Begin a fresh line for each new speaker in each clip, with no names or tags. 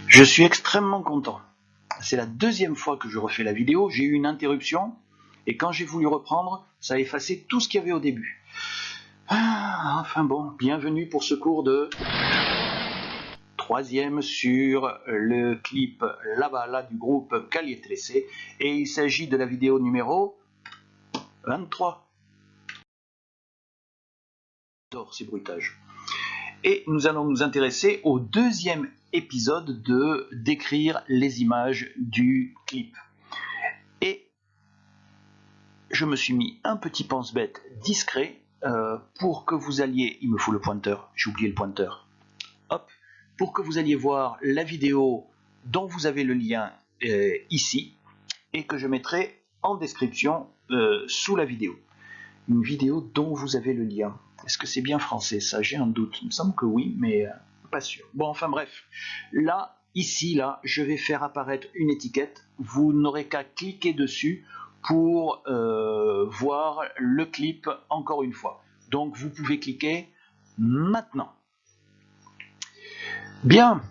Je suis extrêmement content. C'est la deuxième fois que je refais la vidéo. J'ai eu une interruption et quand j'ai voulu reprendre, ça a effacé tout ce qu'il y avait au début. Enfin bon, bienvenue pour ce cours de troisième sur le clip La Bala du groupe Calle 13 et il s'agit de la vidéo numéro 23. J'adore ces bruitages. Et nous allons nous intéresser au deuxième épisode de décrire les images du clip. Et je me suis mis un petit pense-bête discret pour que vous alliez, il me faut le pointeur, j'ai oublié le pointeur, hop, pour que vous alliez voir la vidéo dont vous avez le lien ici et que je mettrai en description sous la vidéo. Une vidéo dont vous avez le lien. Est-ce que c'est bien français ça? J'ai un doute. Il me semble que oui, mais pas sûr. Bon, enfin bref. Là, ici, là, je vais faire apparaître une étiquette. Vous n'aurez qu'à cliquer dessus pour voir le clip encore une fois. Donc, vous pouvez cliquer maintenant. Bien.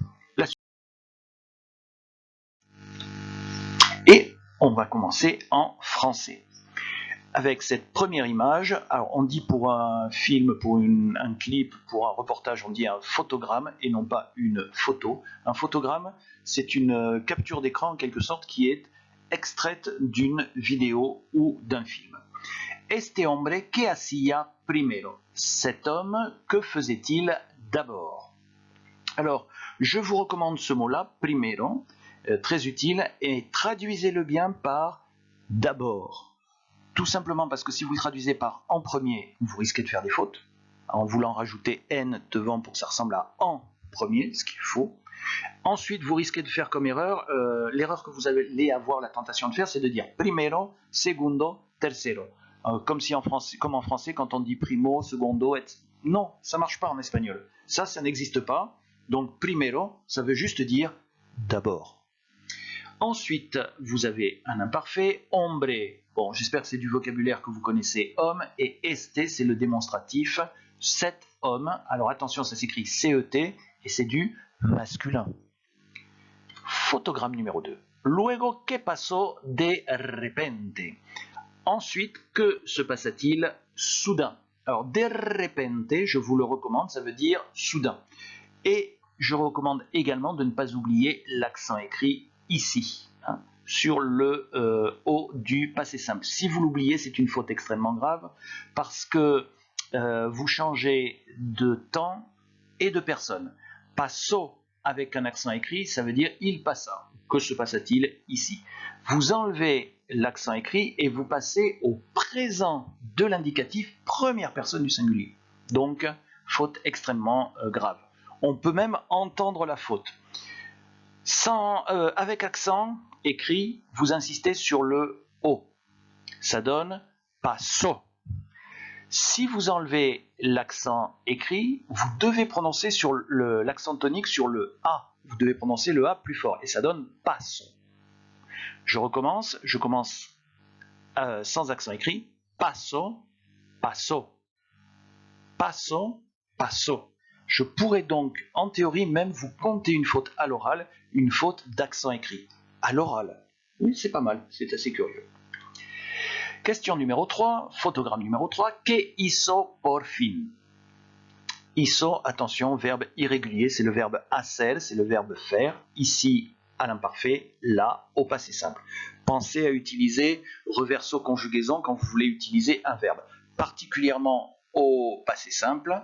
Et on va commencer en français. Avec cette première image, alors on dit pour un film, pour un clip, pour un reportage, on dit un photogramme et non pas une photo. Un photogramme, c'est une capture d'écran en quelque sorte qui est extraite d'une vidéo ou d'un film. Este hombre, ¿qué hacía primero? Cet homme, que faisait-il d'abord? Alors, je vous recommande ce mot-là, primero, très utile, et traduisez-le bien par d'abord. Tout simplement parce que si vous le traduisez par en premier, vous risquez de faire des fautes, en voulant rajouter N devant pour que ça ressemble à en premier, ce qu'il faut. Ensuite, vous risquez de faire comme erreur, l'erreur que vous allez avoir la tentation de faire, c'est de dire primero, segundo, tercero. Comme en français, quand on dit primo, segundo, etc. Non, ça ne marche pas en espagnol. Ça n'existe pas. Donc primero, ça veut juste dire d'abord. Ensuite, vous avez un imparfait, hombre. Bon, j'espère que c'est du vocabulaire que vous connaissez, homme, et este, c'est le démonstratif, cet homme. Alors attention, ça s'écrit C-E-T, et c'est du masculin. Photogramme numéro 2. Luego, ¿qué pasó de repente? Ensuite, que se passa-t-il soudain? Alors, de repente, je vous le recommande, ça veut dire soudain. Et je recommande également de ne pas oublier l'accent écrit ici, hein, sur le haut du passé simple. Si vous l'oubliez, c'est une faute extrêmement grave parce que vous changez de temps et de personne. Passo avec un accent écrit, ça veut dire il passa. Que se passa-t-il ici? Vous enlevez l'accent écrit et vous passez au présent de l'indicatif première personne du singulier. Donc, faute extrêmement grave. On peut même entendre la faute. Avec accent écrit, vous insistez sur le O. Ça donne passo. Si vous enlevez l'accent écrit, vous devez prononcer sur l'accent tonique sur le A. Vous devez prononcer le A plus fort et ça donne passo. Je commence sans accent écrit. Passo, passo. Passo, passo. Je pourrais donc, en théorie, même vous compter une faute à l'oral, une faute d'accent écrit. À l'oral. Oui, c'est pas mal, c'est assez curieux. Question numéro 3, photogramme numéro 3. Que hizo por fin? Hizo, attention, verbe irrégulier, c'est le verbe hacer, c'est le verbe faire. Ici, à l'imparfait, là, au passé simple. Pensez à utiliser reverso conjugaison quand vous voulez utiliser un verbe. Particulièrement au passé simple,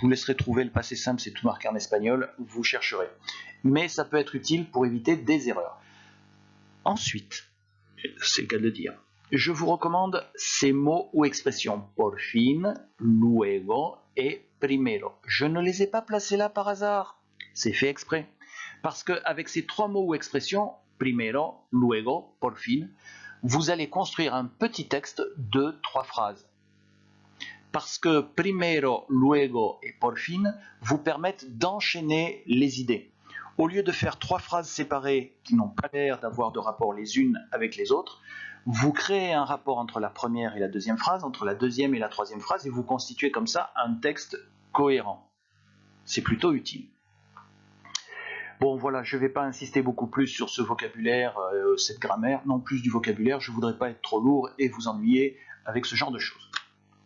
vous laisserez trouver le passé simple, c'est tout marqué en espagnol, vous chercherez. Mais ça peut être utile pour éviter des erreurs. Ensuite, c'est le cas de le dire, je vous recommande ces mots ou expressions por fin, luego et primero. Je ne les ai pas placés là par hasard, c'est fait exprès. Parce qu'avec ces trois mots ou expressions, primero, luego, por fin, vous allez construire un petit texte de 3 phrases. Parce que primero, luego et por fin vous permettent d'enchaîner les idées. Au lieu de faire 3 phrases séparées qui n'ont pas l'air d'avoir de rapport les unes avec les autres, vous créez un rapport entre la première et la deuxième phrase, entre la deuxième et la troisième phrase, et vous constituez comme ça un texte cohérent. C'est plutôt utile. Bon voilà, je ne vais pas insister beaucoup plus sur ce vocabulaire, cette grammaire, non plus du vocabulaire, je ne voudrais pas être trop lourd et vous ennuyer avec ce genre de choses.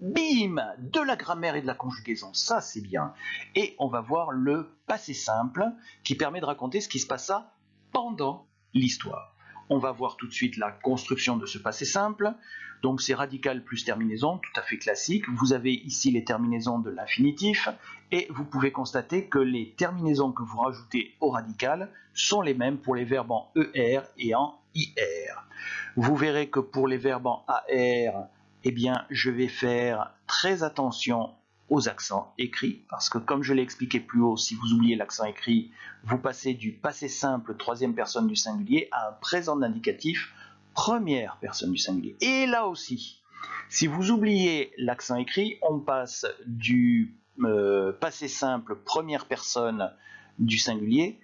Bim! De la grammaire et de la conjugaison, ça c'est bien. Et on va voir le passé simple qui permet de raconter ce qui se passa pendant l'histoire. On va voir tout de suite la construction de ce passé simple. Donc c'est radical plus terminaison, tout à fait classique. Vous avez ici les terminaisons de l'infinitif et vous pouvez constater que les terminaisons que vous rajoutez au radical sont les mêmes pour les verbes en ER et en IR. Vous verrez que pour les verbes en AR, eh bien, je vais faire très attention aux accents écrits, parce que comme je l'ai expliqué plus haut, si vous oubliez l'accent écrit, vous passez du passé simple troisième personne du singulier à un présent d'indicatif première personne du singulier. Et là aussi, si vous oubliez l'accent écrit, on passe du passé simple première personne du singulier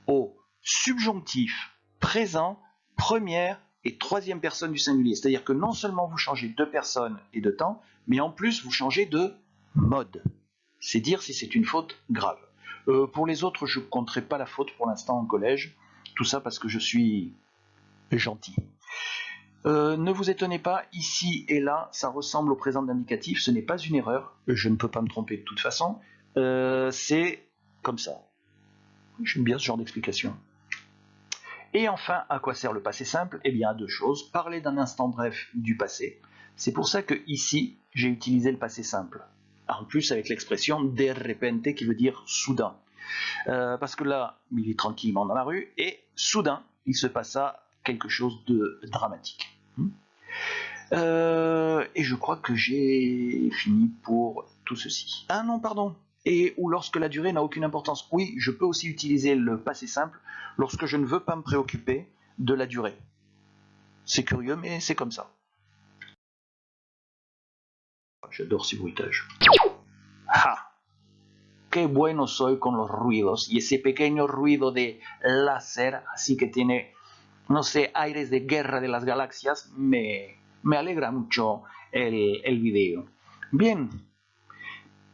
au subjonctif présent première et troisième personne du singulier. C'est-à-dire que non seulement vous changez de personne et de temps, mais en plus vous changez de mode. C'est dire si c'est une faute grave. Pour les autres, je ne compterai pas la faute pour l'instant en collège. Tout ça parce que je suis gentil. Ne vous étonnez pas, ici et là, ça ressemble au présent d'indicatif. Ce n'est pas une erreur. Je ne peux pas me tromper de toute façon. C'est comme ça. J'aime bien ce genre d'explication. Et enfin, à quoi sert le passé simple? Eh bien, à deux choses. Parler d'un instant bref du passé. C'est pour ça que ici, j'ai utilisé le passé simple. En plus, avec l'expression de repente qui veut dire soudain. Parce que là, il est tranquillement dans la rue et soudain, il se passa quelque chose de dramatique. Et je crois que j'ai fini pour tout ceci. Ah non, pardon. Et ou lorsque la durée n'a aucune importance. Oui, je peux aussi utiliser le passé simple lorsque je ne veux pas me préoccuper de la durée. C'est curieux, mais c'est comme ça. J'adore ces bruitages. ¡Ja! Qué bueno soy con los ruidos. Y ese pequeño ruido de láser, así que tiene, no sé, aires de guerra de las galaxias, me alegra mucho el video. Bien.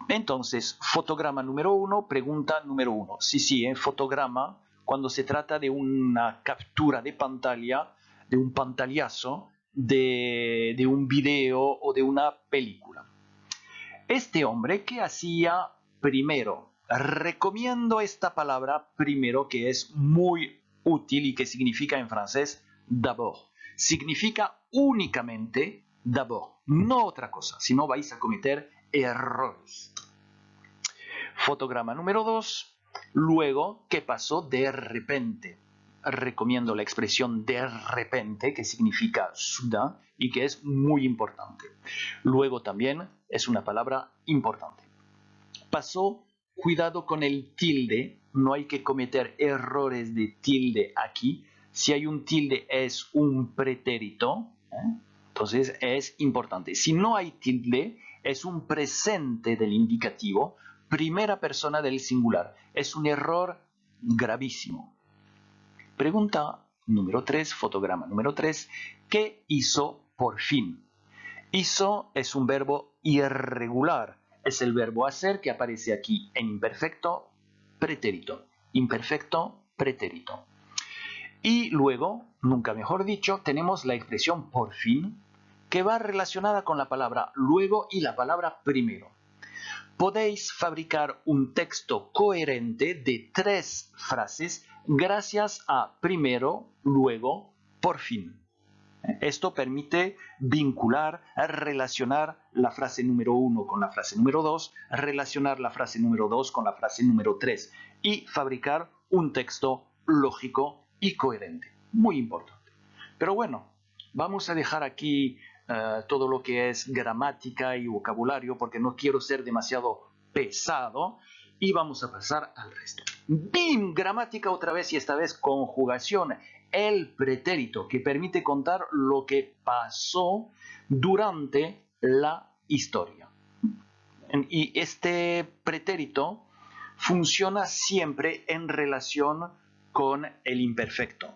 Entonces, fotograma número 1, pregunta número 1. Sí, fotograma, cuando se trata de una captura de pantalla, de un pantallazo, de un video o de una película. Este hombre, ¿qué hacía primero? Recomiendo esta palabra primero, que es muy útil y que significa en francés d'abord. Significa únicamente d'abord, no otra cosa, si no vais a cometer errores. Fotograma número 2. Luego, ¿qué pasó de repente? Recomiendo la expresión de repente, que significa soudain y que es muy importante. Luego también es una palabra importante. Pasó, cuidado con el tilde, no hay que cometer errores de tilde aquí. Si hay un tilde es un pretérito, entonces es importante. Si no hay tilde, es un presente del indicativo, primera persona del singular. Es un error gravísimo. Pregunta número 3, fotograma número 3. ¿Qué hizo por fin? Hizo es un verbo irregular. Es el verbo hacer que aparece aquí en imperfecto, pretérito. Imperfecto, pretérito. Y luego, nunca mejor dicho, tenemos la expresión por fin, que va relacionada con la palabra luego y la palabra primero. Podéis fabricar un texto coherente de 3 frases gracias a primero, luego, por fin. Esto permite vincular, relacionar la frase número 1 con la frase número 2, relacionar la frase número 2 con la frase número 3 y fabricar un texto lógico y coherente. Muy importante. Pero bueno, vamos a dejar aquí todo lo que es gramática y vocabulario porque no quiero ser demasiado pesado y vamos a pasar al resto. ¡Bim! Gramática otra vez y esta vez conjugación. El pretérito que permite contar lo que pasó durante la historia. Y este pretérito funciona siempre en relación con el imperfecto.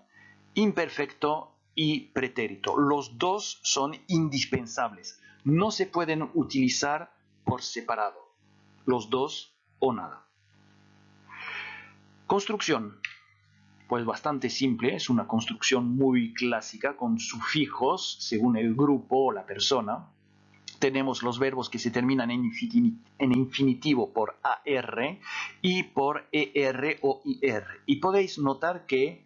Imperfecto y pretérito. Los dos son indispensables. No se pueden utilizar por separado. Los dos o nada. Construcción. Pues bastante simple, es una construcción muy clásica con sufijos según el grupo o la persona. Tenemos los verbos que se terminan en infinitivo por AR y por ER o IR. Y podéis notar que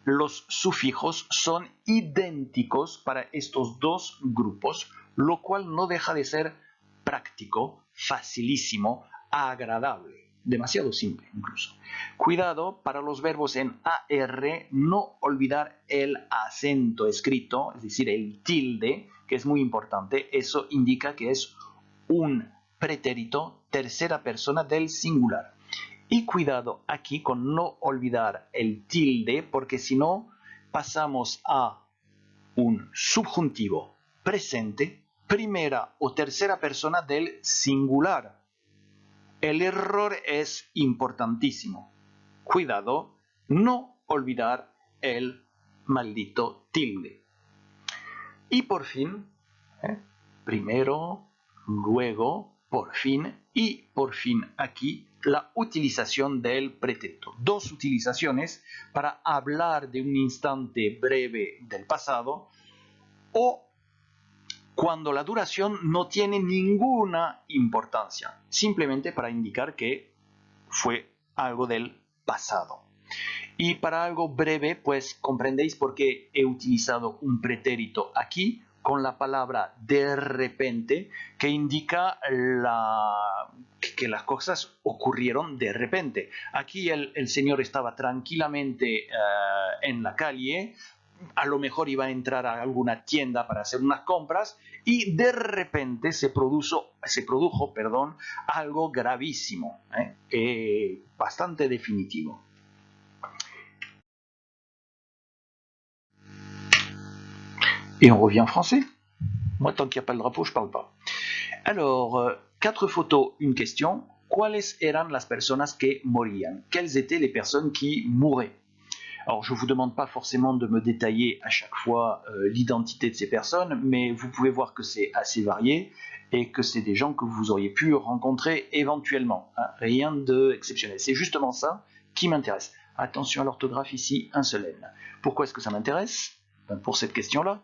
los sufijos son idénticos para estos dos grupos, lo cual no deja de ser práctico, facilísimo, agradable. Demasiado simple incluso. Cuidado para los verbos en AR, no olvidar el acento escrito, es decir, el tilde, que es muy importante. Eso indica que es un pretérito tercera persona del singular. Y cuidado aquí con no olvidar el tilde, porque si no pasamos a un subjuntivo presente, primera o tercera persona del singular. El error es importantísimo. Cuidado, no olvidar el maldito tilde. Y por fin, primero, luego, por fin y por fin aquí la utilización del pretérito. Dos utilizaciones para hablar de un instante breve del pasado o cuando la duración no tiene ninguna importancia, simplemente para indicar que fue algo del pasado. Y para algo breve, pues comprendéis por qué he utilizado un pretérito aquí con la palabra de repente, que indica que las cosas ocurrieron de repente. Aquí el señor estaba tranquilamente en la calle, a lo mejor iba a entrar a alguna tienda para hacer unas compras y de repente se produjo algo gravísimo, bastante definitivo. Et on revient en français. Moi, tant qu'il n'y a pas le drapeau, je parle pas. Alors, 4 photos, une question. ¿Cuáles eran las personas que morían? Quelles étaient les personnes qui mouraient? Alors, je ne vous demande pas forcément de me détailler à chaque fois l'identité de ces personnes, mais vous pouvez voir que c'est assez varié et que c'est des gens que vous auriez pu rencontrer éventuellement. Hein, rien d'exceptionnel. C'est justement ça qui m'intéresse. Attention à l'orthographe ici, un seul N. Pourquoi est-ce que ça m'intéresse? Pour cette question-là.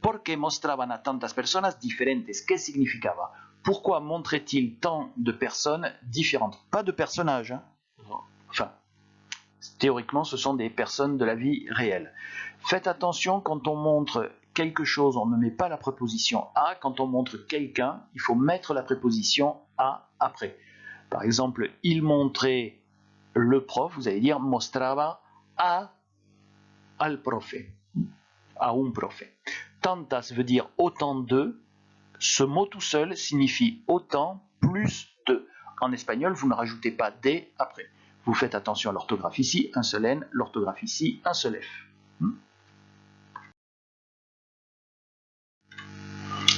Porque mostraban a tantas personas diferentes. ¿Qué significaba? Pourquoi montrait-il tant de personnes différentes? Pas de personnages. Hein? Enfin, théoriquement, ce sont des personnes de la vie réelle. Faites attention, quand on montre quelque chose, on ne met pas la préposition à. Quand on montre quelqu'un, il faut mettre la préposition à après. Par exemple, il montrait le prof, vous allez dire mostraba al profe, a un profe. Tantas veut dire autant de. Ce mot tout seul signifie autant plus de. En espagnol, vous ne rajoutez pas des après. Vous faites attention à l'orthographe ici, un seul N, l'orthographe ici, un seul F.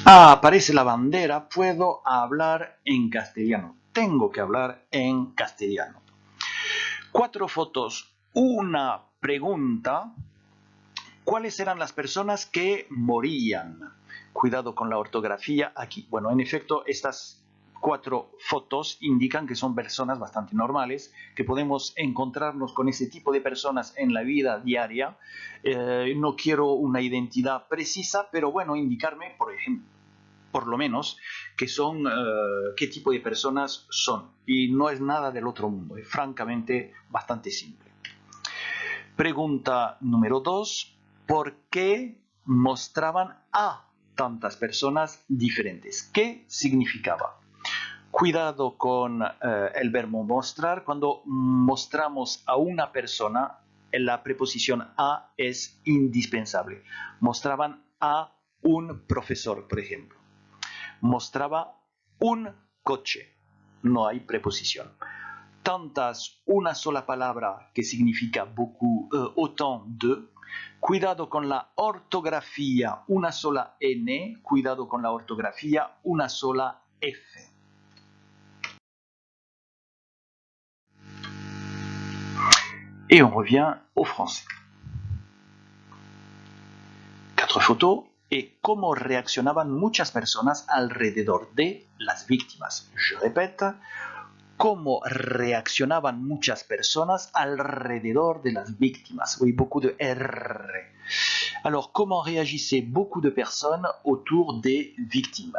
Ah, aparece la bandera, puedo hablar en castellano. Tengo que hablar en castellano. 4 fotos, una pregunta. ¿Cuáles eran las personas que morían? Cuidado con la ortografía aquí. Bueno, en efecto, estas 4 fotos indican que son personas bastante normales, que podemos encontrarnos con ese tipo de personas en la vida diaria. No quiero una identidad precisa, pero bueno, indicarme, por ejemplo, por lo menos, que son, qué tipo de personas son. Y no es nada del otro mundo, es francamente bastante simple. Pregunta número 2. ¿Por qué mostraban a tantas personas diferentes? ¿Qué significaba? Cuidado con el verbo mostrar. Cuando mostramos a una persona, la preposición a es indispensable. Mostraban a un profesor, por ejemplo. Mostraba un coche. No hay preposición. Tantas, una sola palabra que significa beaucoup, autant de. Cuidado con la ortografía, una sola N. Cuidado con la ortografía, una sola F. Et on revient au français. 4 photos et cómo reaccionaban muchas personas alrededor de las víctimas. Je répète, cómo reaccionaban muchas personas alrededor de las víctimas. Oui, beaucoup de R. Alors, comment réagissaient beaucoup de personnes autour des victimes?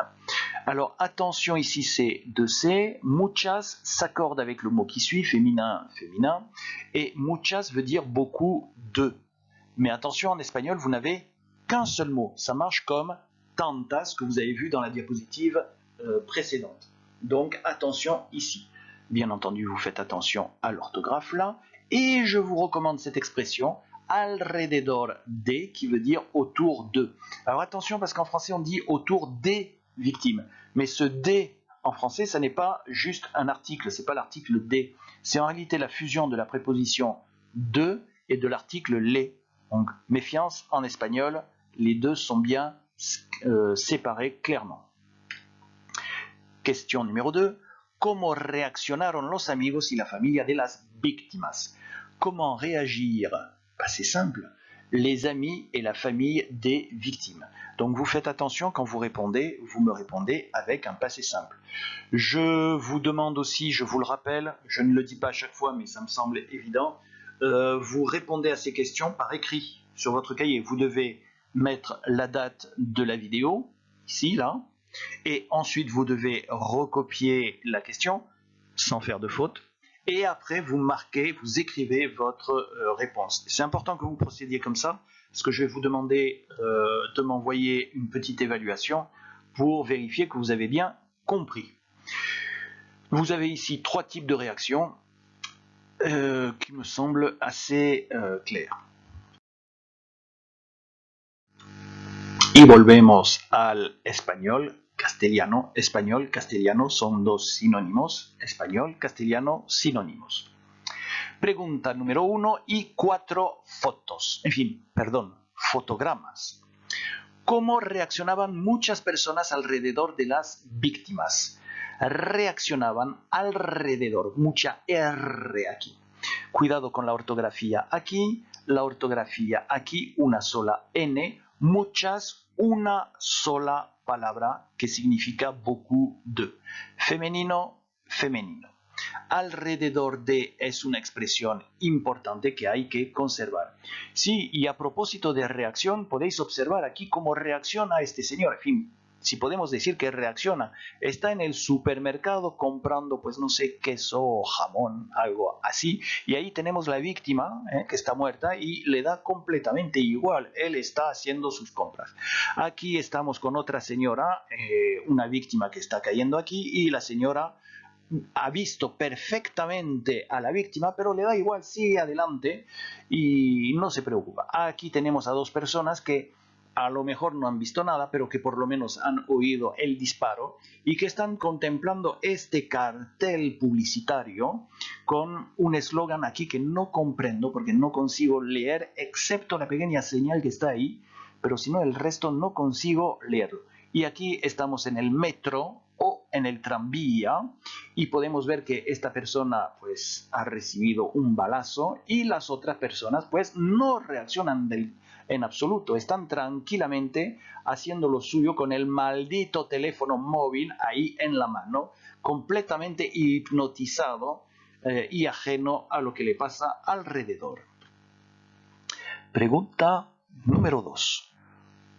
Alors, attention, ici c'est de C. Muchas s'accorde avec le mot qui suit, féminin, féminin. Et muchas veut dire beaucoup de. Mais attention, en espagnol, vous n'avez qu'un seul mot. Ça marche comme tantas que vous avez vu dans la diapositive précédente. Donc, attention ici. Bien entendu, vous faites attention à l'orthographe là. Et je vous recommande cette expression alrededor de, qui veut dire autour de. Alors attention, parce qu'en français, on dit autour des victimes. Mais ce des en français, ça n'est pas juste un article, c'est pas l'article des. C'est en réalité la fusion de la préposition de et de l'article les. Donc, méfiance, en espagnol, les deux sont bien séparés clairement. Question numéro 2. ¿Cómo reaccionaron los amigos y la familia de las víctimas? Comment réagir? C'est simple. Les amis et la famille des victimes. Donc vous faites attention quand vous répondez, vous me répondez avec un passé simple. Je vous demande aussi, je vous le rappelle, je ne le dis pas à chaque fois, mais ça me semble évident, vous répondez à ces questions par écrit sur votre cahier. Vous devez mettre la date de la vidéo, ici, là, et ensuite vous devez recopier la question sans faire de faute. Et après, vous marquez, vous écrivez votre réponse. C'est important que vous procédiez comme ça, parce que je vais vous demander de m'envoyer une petite évaluation pour vérifier que vous avez bien compris. Vous avez ici 3 types de réactions qui me semblent assez claires. Y volvemos al español. Castellano, español, castellano son dos sinónimos. Español, castellano, sinónimos. Pregunta número 1 y 4 fotos. En fin, perdón, fotogramas. ¿Cómo reaccionaban muchas personas alrededor de las víctimas? Reaccionaban alrededor. Mucha R aquí. Cuidado con la ortografía aquí. La ortografía aquí, una sola N. Muchas, una sola palabra que significa beaucoup de. Femenino, femenino. Alrededor de es una expresión importante que hay que conservar. Sí, y a propósito de reacción, podéis observar aquí cómo reacciona este señor. En fin, si podemos decir que reacciona, está en el supermercado comprando, pues no sé, queso o jamón, algo así, y ahí tenemos la víctima que está muerta y le da completamente igual, él está haciendo sus compras. Aquí estamos con otra señora, una víctima que está cayendo aquí, y la señora ha visto perfectamente a la víctima, pero le da igual, sigue adelante y no se preocupa. Aquí tenemos a 2 personas que a lo mejor no han visto nada, pero que por lo menos han oído el disparo y que están contemplando este cartel publicitario con un eslogan aquí que no comprendo porque no consigo leer, excepto la pequeña señal que está ahí, pero si no el resto no consigo leerlo. Y aquí estamos en el metro o en el tranvía y podemos ver que esta persona pues ha recibido un balazo y las otras personas pues no reaccionan en absoluto, están tranquilamente haciendo lo suyo con el maldito teléfono móvil ahí en la mano, completamente hipnotizado y ajeno a lo que le pasa alrededor. Pregunta número 2.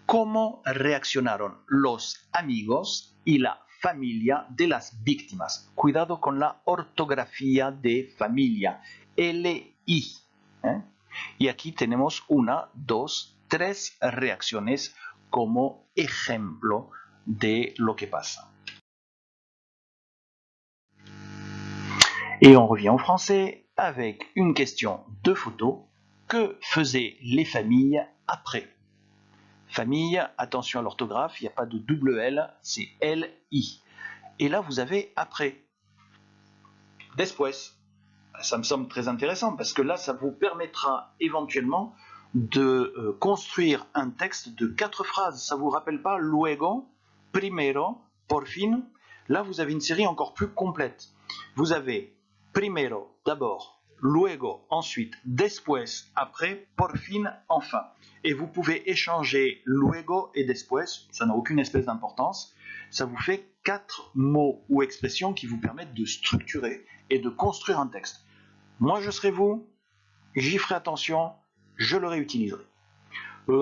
¿Cómo reaccionaron los amigos y la familia de las víctimas? Cuidado con la ortografía de familia, L-I. Y aquí tenemos 1, 2, 3 reacciones como ejemplo de lo que pasa. Et on revient en français avec une question de photo. Que faisaient les familles après? Famille, attention à l'orthographe, il n'y a pas de double L, c'est L-I. Et là, vous avez après. Después. Ça me semble très intéressant parce que là, ça vous permettra éventuellement de construire un texte de 4 phrases. Ça ne vous rappelle pas luego, primero, por fin? Là, vous avez une série encore plus complète. Vous avez primero, d'abord, luego, ensuite, después, après, por fin, enfin. Et vous pouvez échanger luego et después, ça n'a aucune espèce d'importance. Ça vous fait 4 mots ou expressions qui vous permettent de structurer et de construire un texte. Moi, je serai vous, j'y ferai attention, je le réutiliserai.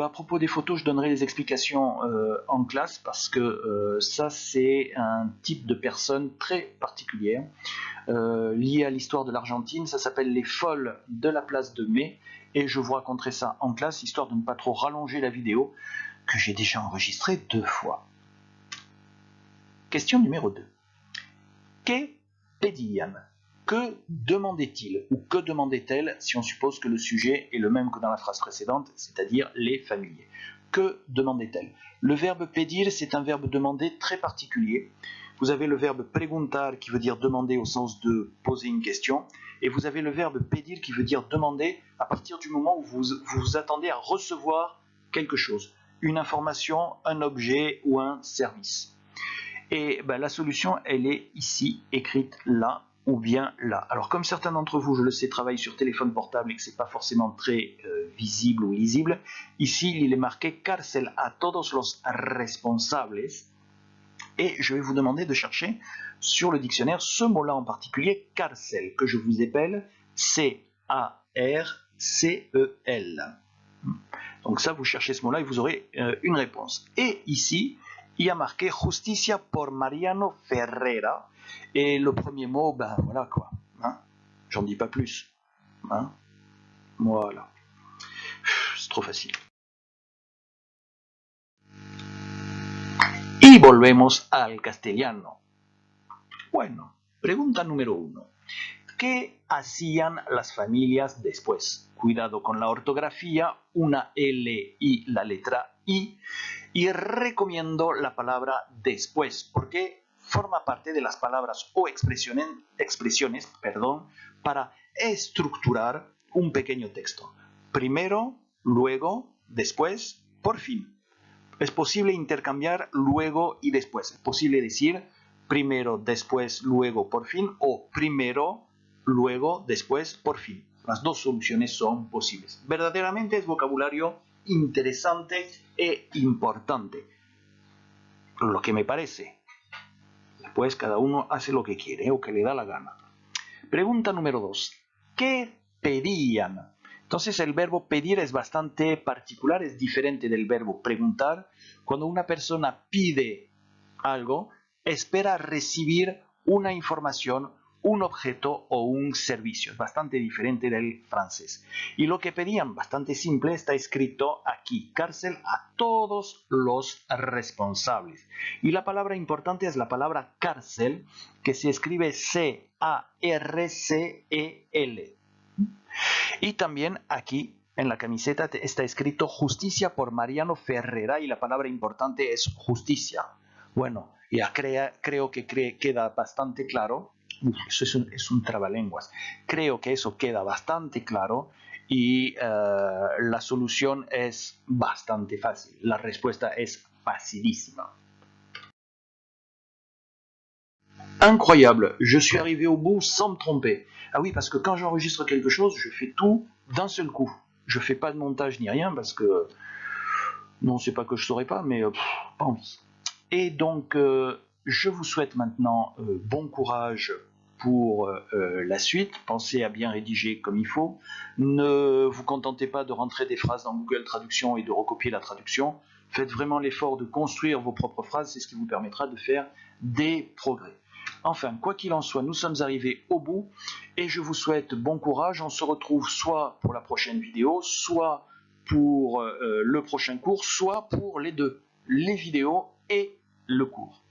À propos des photos, je donnerai les explications en classe parce que ça, c'est un type de personne très particulière lié à l'histoire de l'Argentine. Ça s'appelle les folles de la place de Mai et je vous raconterai ça en classe, histoire de ne pas trop rallonger la vidéo que j'ai déjà enregistrée 2 fois. Question numéro 2. Que pedían? Que demandait-il ou que demandait-elle si on suppose que le sujet est le même que dans la phrase précédente, c'est-à-dire les familles? Que demandait-elle? Le verbe pedir, c'est un verbe demander très particulier. Vous avez le verbe preguntar qui veut dire demander au sens de poser une question, et vous avez le verbe pedir qui veut dire demander à partir du moment où vous vous attendez à recevoir quelque chose, une information, un objet ou un service. Et ben, la solution, elle est ici, écrite là, ou bien là. Alors comme certains d'entre vous, je le sais, travaillent sur téléphone portable et que ce n'est pas forcément très visible ou lisible, ici il est marqué cárcel a todos los responsables, et je vais vous demander de chercher sur le dictionnaire ce mot-là en particulier, cárcel, que je vous appelle C-A-R-C-E-L. Donc ça, vous cherchez ce mot-là et vous aurez une réponse. Et ici, il y a marqué Justicia por Mariano Ferreira. Et le premier mot, ben voilà quoi. Hein, j'en dis pas plus. Hein, voilà. C'est trop facile. Y volvemos al castellano. Bueno, pregunta número 1. ¿Qué hacían las familias después? Cuidado con la ortografía, una L y la letra I. Y recomiendo la palabra después, porque forma parte de las palabras o expresiones para estructurar un pequeño texto. Primero, luego, después, por fin. Es posible intercambiar luego y después. Es posible decir primero, después, luego, por fin, o primero, luego, después, por fin. Las dos soluciones son posibles. Verdaderamente es vocabulario interesante e importante. Lo que me parece. Después cada uno hace lo que quiere o que le da la gana. Pregunta número 2. ¿Qué pedían? Entonces el verbo pedir es bastante particular, es diferente del verbo preguntar. Cuando una persona pide algo, espera recibir una información, un objeto o un servicio. Es bastante diferente del francés. Y lo que pedían, bastante simple, está escrito aquí. Cárcel a todos los responsables. Y la palabra importante es la palabra cárcel, que se escribe C-A-R-C-E-L. Y también aquí en la camiseta está escrito Justicia por Mariano Ferreira y la palabra importante es justicia. Bueno, ya creo que queda bastante claro. Eso es un trabalenguas. Creo que eso queda bastante claro y la solución es bastante fácil. La respuesta es facilísima. Incroyable, je suis arrivé au bout sans me tromper. Ah oui, parce que quand j'enregistre quelque chose, je fais tout d'un seul coup. Je fais pas de montage ni rien parce que... Non, c'est pas que je saurais pas, mais pas envie. Et donc, je vous souhaite maintenant bon courage pour la suite. Pensez à bien rédiger comme il faut. Ne vous contentez pas de rentrer des phrases dans Google Traduction et de recopier la traduction. Faites vraiment l'effort de construire vos propres phrases, c'est ce qui vous permettra de faire des progrès. Enfin, quoi qu'il en soit, nous sommes arrivés au bout et je vous souhaite bon courage. On se retrouve soit pour la prochaine vidéo, soit pour le prochain cours, soit pour les deux, les vidéos et le cours.